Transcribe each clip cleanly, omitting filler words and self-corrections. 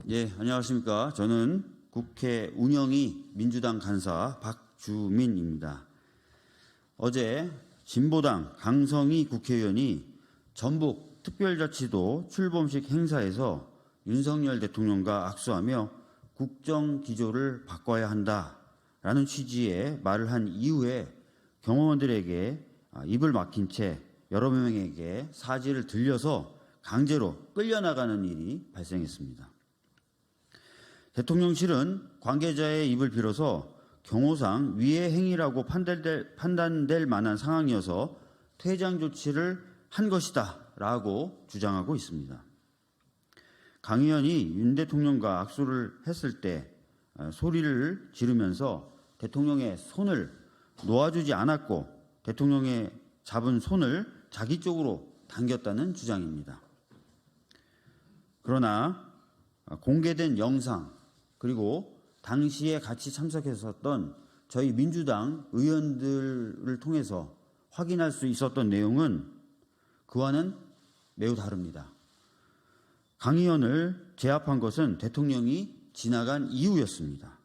예, 안녕하십니까. 저는 국회 운영위 민주당 간사 박주민입니다. 어제 진보당 강성희 국회의원이 전북 특별자치도 출범식 행사에서 윤석열 대통령과 악수하며 국정 기조를 바꿔야 한다라는 취지의 말을 한 이후에 경호원들에게 입을 막힌 채 여러 명에게 사지를 들려서 강제로 끌려나가는 일이 발생했습니다. 대통령실은 관계자의 입을 빌어서 경호상 위해 행위라고 판단될 만한 상황이어서 퇴장 조치를 한 것이다 라고 주장하고 있습니다. 강 의원이 윤 대통령과 악수를 했을 때 소리를 지르면서 대통령의 손을 놓아주지 않았고 대통령의 잡은 손을 자기 쪽으로 당겼다는 주장입니다. 그러나 공개된 영상 그리고 당시에 같이 참석했었던 저희 민주당 의원들을 통해서 확인할 수 있었던 내용은 그와는 매우 다릅니다. 강 의원을 제압한 것은 대통령이 지나간 이후였습니다.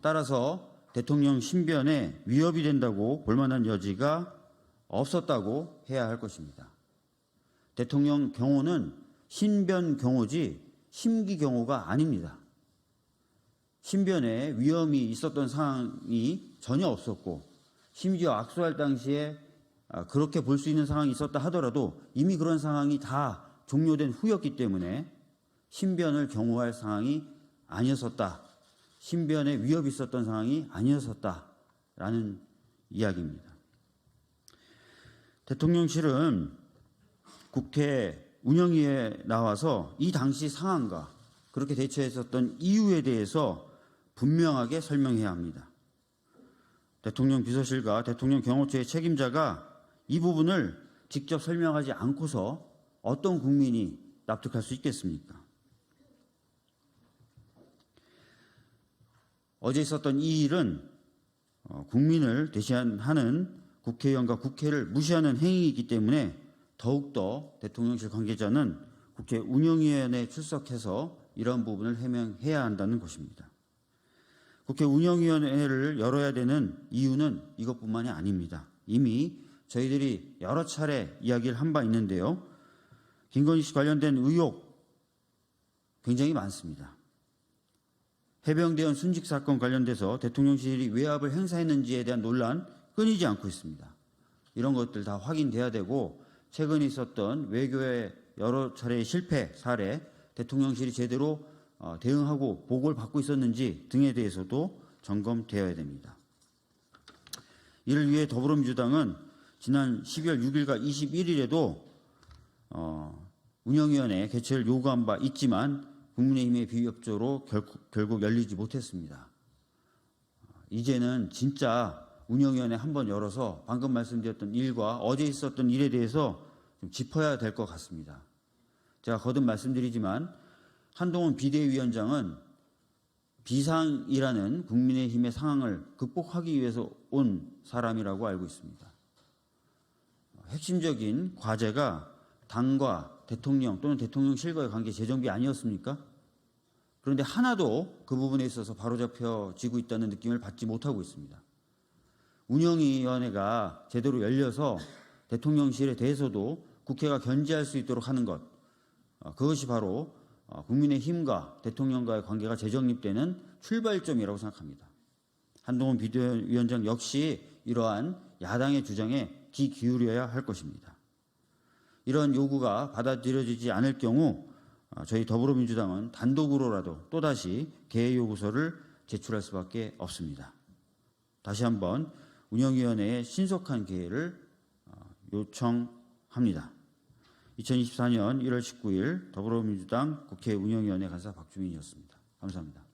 따라서 대통령 신변에 위협이 된다고 볼 만한 여지가 없었다고 해야 할 것입니다. 대통령 경호는 신변 경호지 심기 경호가 아닙니다. 신변에 위험이 있었던 상황이 전혀 없었고 심지어 악수할 당시에 그렇게 볼 수 있는 상황이 있었다 하더라도 이미 그런 상황이 다 종료된 후였기 때문에 신변을 경호할 상황이 아니었었다. 신변에 위협이 있었던 상황이 아니었었다라는 이야기입니다. 대통령실은 국회 운영위에 나와서 이 당시 상황과 그렇게 대처했었던 이유에 대해서 분명하게 설명해야 합니다. 대통령 비서실과 대통령 경호처의 책임자가 이 부분을 직접 설명하지 않고서 어떤 국민이 납득할 수 있겠습니까? 어제 있었던 이 일은 국민을 대신하는 국회의원과 국회를 무시하는 행위이기 때문에 더욱더 대통령실 관계자는 국회 운영위원회에 출석해서 이런 부분을 해명해야 한다는 것입니다. 국회 운영위원회를 열어야 되는 이유는 이것뿐만이 아닙니다. 이미 저희들이 여러 차례 이야기를 한 바 있는데요. 김건희 씨 관련된 의혹 굉장히 많습니다. 해병대원 순직 사건 관련돼서 대통령실이 외압을 행사했는지에 대한 논란 끊이지 않고 있습니다. 이런 것들 다 확인돼야 되고 최근에 있었던 외교의 여러 차례의 실패 사례, 대통령실이 제대로 대응하고 보고를 받고 있었는지 등에 대해서도 점검되어야 됩니다. 이를 위해 더불어민주당은 지난 12월 6일과 21일에도 운영위원회 개최를 요구한 바 있지만 국민의힘의 비협조로 결국 열리지 못했습니다. 이제는 진짜 운영위원회 한번 열어서 방금 말씀드렸던 일과 어제 있었던 일에 대해서 좀 짚어야 될 것 같습니다. 제가 거듭 말씀드리지만 한동훈 비대위원장은 비상이라는 국민의힘의 상황을 극복하기 위해서 온 사람이라고 알고 있습니다. 핵심적인 과제가 당과 대통령 또는 대통령실과의 관계 재정비 아니었습니까? 그런데 하나도 그 부분에 있어서 바로잡혀지고 있다는 느낌을 받지 못하고 있습니다. 운영위원회가 제대로 열려서 대통령실에 대해서도 국회가 견제할 수 있도록 하는 것, 그것이 바로 국민의힘과 대통령과의 관계가 재정립되는 출발점이라고 생각합니다. 한동훈 비대위원장 역시 이러한 야당의 주장에 귀 기울여야 할 것입니다. 이런 요구가 받아들여지지 않을 경우 저희 더불어민주당은 단독으로라도 또다시 개회 요구서를 제출할 수밖에 없습니다. 다시 한번 운영위원회의 신속한 개회를 요청합니다. 2024년 1월 19일 더불어민주당 국회 운영위원회 간사 박주민이었습니다. 감사합니다.